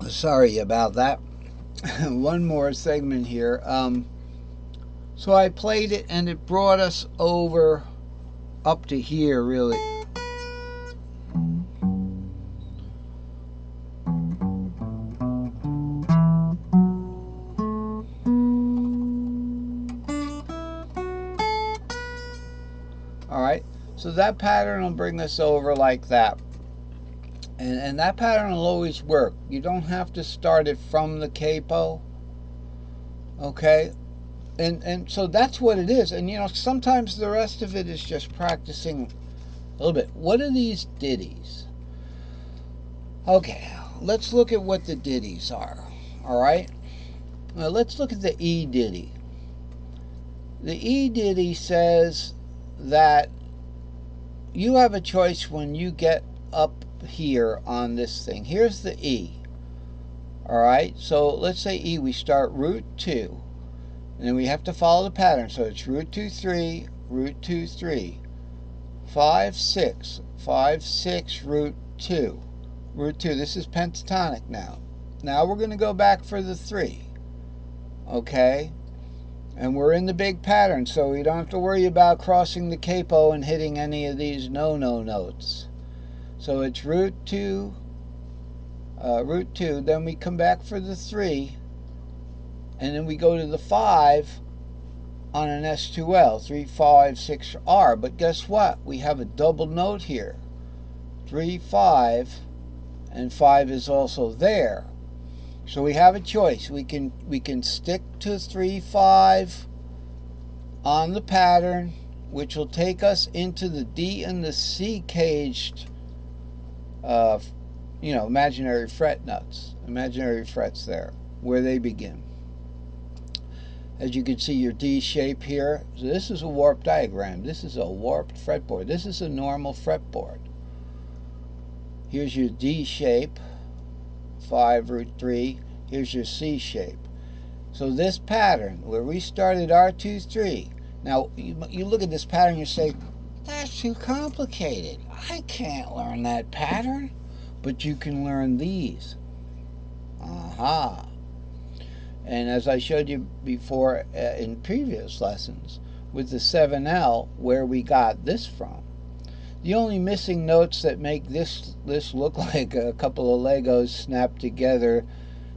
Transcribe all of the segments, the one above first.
Sorry about that. One more segment here. So I played it and it brought us over up to here, really. Alright, so that pattern will bring us over like that. And that pattern will always work. You don't have to start it from the capo. Okay? And so that's what it is. And you know, sometimes the rest of it is just practicing a little bit. What are these ditties? Okay, let's look at what the ditties are. Alright? Now let's look at the E ditty. The E ditty says that you have a choice when you get up here on this thing. Here's the E. Alright, so let's say E, we start root 2. And then we have to follow the pattern. So it's root 2, 3, root 2, 3. 5, 6, 5, 6, root 2. Root 2. This is pentatonic now. Now we're going to go back for the 3. Okay? And we're in the big pattern, so we don't have to worry about crossing the capo and hitting any of these no-no notes. So it's root 2, then we come back for the 3, and then we go to the 5 on an S2L, 3, 5, 6, R. But guess what? We have a double note here. 3, 5, and 5 is also there. So we have a choice. We can stick to 3, 5 on the pattern, which will take us into the D and the C caged, imaginary fret nuts, imaginary frets there, where they begin. As you can see, your D shape here. So this is a warped diagram. This is a warped fretboard. This is a normal fretboard. Here's your D shape, 5, root 3. Here's your C shape. So this pattern, where we started R2, 3. Now, you look at this pattern, you say, that's too complicated. I can't learn that pattern. But you can learn these. Aha. And as I showed you before in previous lessons, with the 7L, where we got this from. The only missing notes that make this look like a couple of Legos snapped together,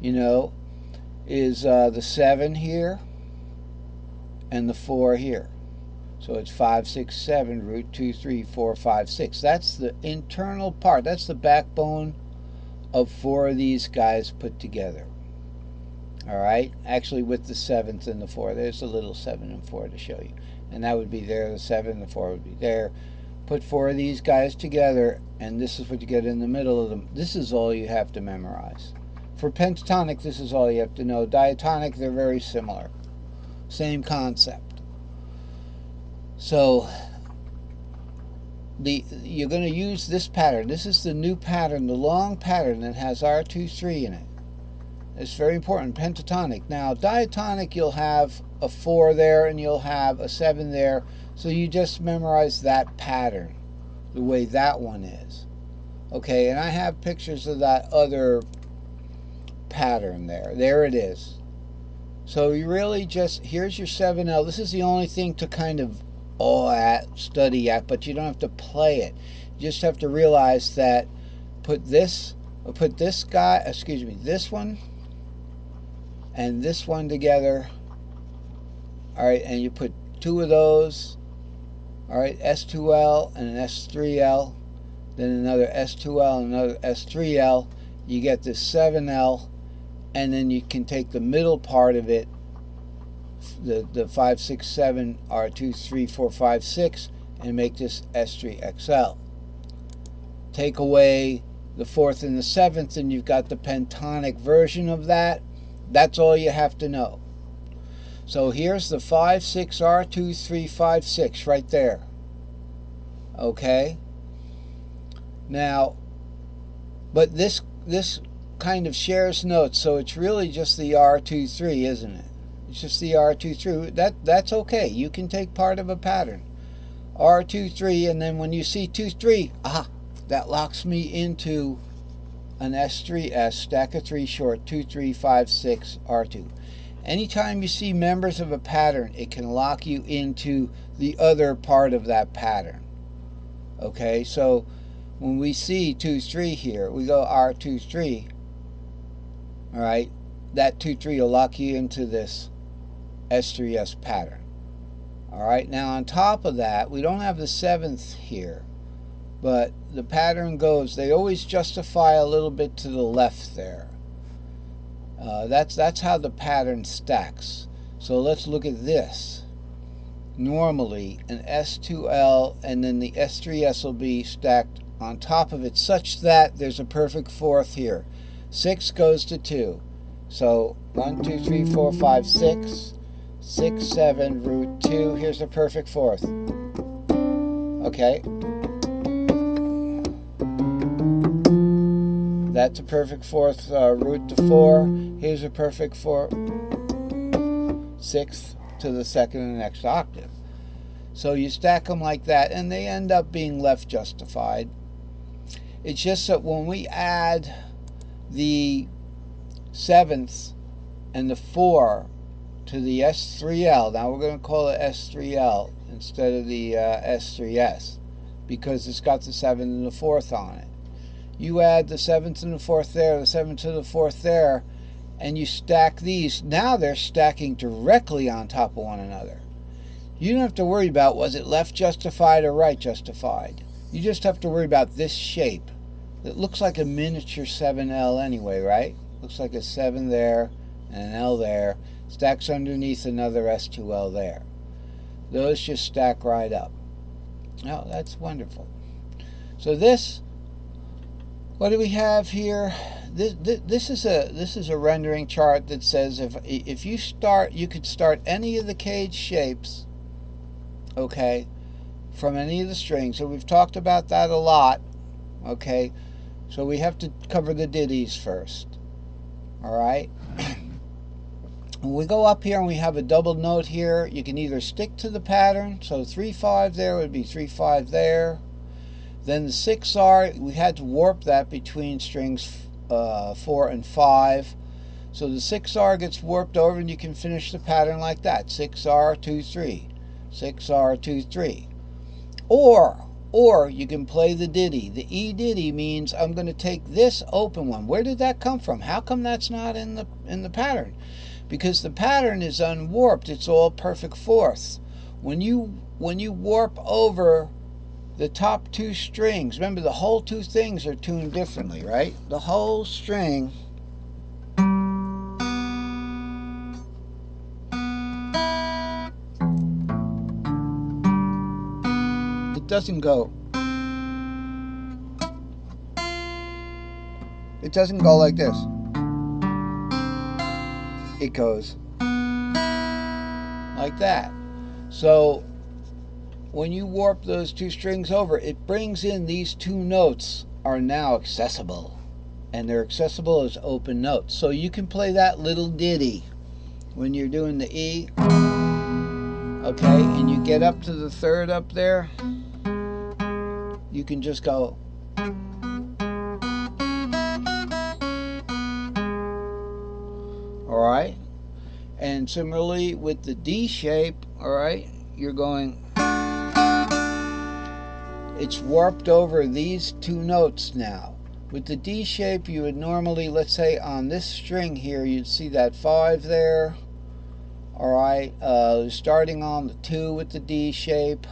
is the 7 here and the 4 here. So it's 5, 6, 7, root 2, 3, 4, 5, 6. That's the internal part. That's the backbone of 4 of these guys put together. Alright, actually with the 7th and the 4. There's a little 7 and 4 to show you. And that would be there, the 7, the 4 would be there. Put 4 of these guys together, and this is what you get in the middle of them. This is all you have to memorize. For pentatonic, this is all you have to know. Diatonic, they're very similar. Same concept. So, you're going to use this pattern. This is the new pattern, the long pattern that has R2, 3 in it. It's very important, pentatonic. Now, diatonic, you'll have a 4 there and you'll have a 7 there. So you just memorize that pattern, the way that one is. Okay, and I have pictures of that other pattern there. There it is. So you really just, here's your 7L. This is the only thing to kind of study at, but you don't have to play it. You just have to realize that put this one and this one together. Alright, and you put 2 of those. Alright, S2L and an S3L. Then another S2L and another S3L. You get this 7L. And then you can take the middle part of it, the 5, 6, 7, R2, 3, 4, 5, 6, and make this S3XL. Take away the 4th and the 7th, and you've got the pentatonic version of that. That's all you have to know. So here's the 5, 6, R2, 3, 5, 6 right there. Okay? Now, but this kind of shares notes, so it's really just the R2, 3, isn't it? It's just the R2, 3. That's okay. You can take part of a pattern. R2, 3, and then when you see 2, 3, that locks me into an S3S, stack of 3 short, 2, 3, 5, 6, R2. Anytime you see members of a pattern, it can lock you into the other part of that pattern. Okay, so when we see 2, 3 here, we go R2, 3. All right, that 2, 3 will lock you into this S3S pattern. All right, now on top of that, we don't have the 7th here, but the pattern goes, they always justify a little bit to the left there. That's how the pattern stacks. So let's look at this. Normally an S2L and then the S3S will be stacked on top of it such that there's a perfect fourth here. 6 goes to 2. So 1, 2, 3, 4, 5, 6, 6, 7, root 2. Here's a perfect fourth. Okay. That's a perfect fourth, root to 4. Here's a perfect fourth, 6th to the 2nd and the next octave. So you stack them like that, and they end up being left justified. It's just that when we add the 7th and the 4 to the S3L, now we're going to call it S3L instead of the S3S, because it's got the 7th and the 4th on it. You add the 7th and the 4th there, the 7th to the 4th there, and you stack these. Now they're stacking directly on top of one another. You don't have to worry about was it left justified or right justified. You just have to worry about this shape. It looks like a miniature 7L anyway, right? Looks like a 7 there and an L there. Stacks underneath another S2L there. Those just stack right up. Now that's wonderful. So this, what do we have here? This is a rendering chart that says if you start, you could start any of the cage shapes, okay, from any of the strings. So we've talked about that a lot, okay. So we have to cover the ditties first. All right. When we go up here and we have a double note here, you can either stick to the pattern. So 3, 5 there would be 3, 5 there. Then the 6R, we had to warp that between strings 4 and 5. So the 6R gets warped over and you can finish the pattern like that. 6R, 2, 3. 6R, 2, 3. Or you can play the ditty. The E ditty means I'm going to take this open one. Where did that come from? How come that's not in the pattern? Because the pattern is unwarped. It's all perfect fourths. When you warp over the top 2 strings, remember the whole 2 things are tuned differently, right? The whole string it doesn't go like this. It goes like that. So when you warp those 2 strings over, it brings in these 2 notes are now accessible, and they're accessible as open notes. So you can play that little ditty when you're doing the E, okay, and you get up to the 3rd up there, you can just go all right. And similarly with the D shape, all right, you're going, it's warped over these 2 notes now. With the D shape, you would normally, let's say on this string here, you'd see that 5 there. All right, starting on the 2 with the D shape.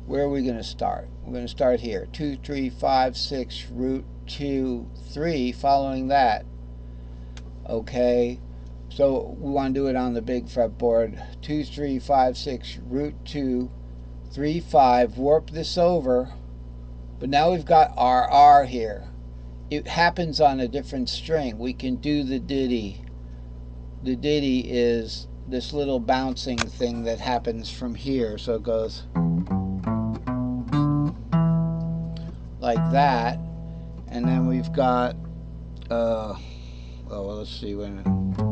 Where are we going to start? We're going to start here. 2, 3, 5, 6, root 2, 3, following that. Okay, so we want to do it on the big fretboard. 2, 3, 5, 6, root 2, 3, 5, warp this over, but now we've got RR here. It happens on a different string. We can do the ditty. The ditty is this little bouncing thing that happens from here. So it goes like that, and then we've got, well, let's see, wait a minute.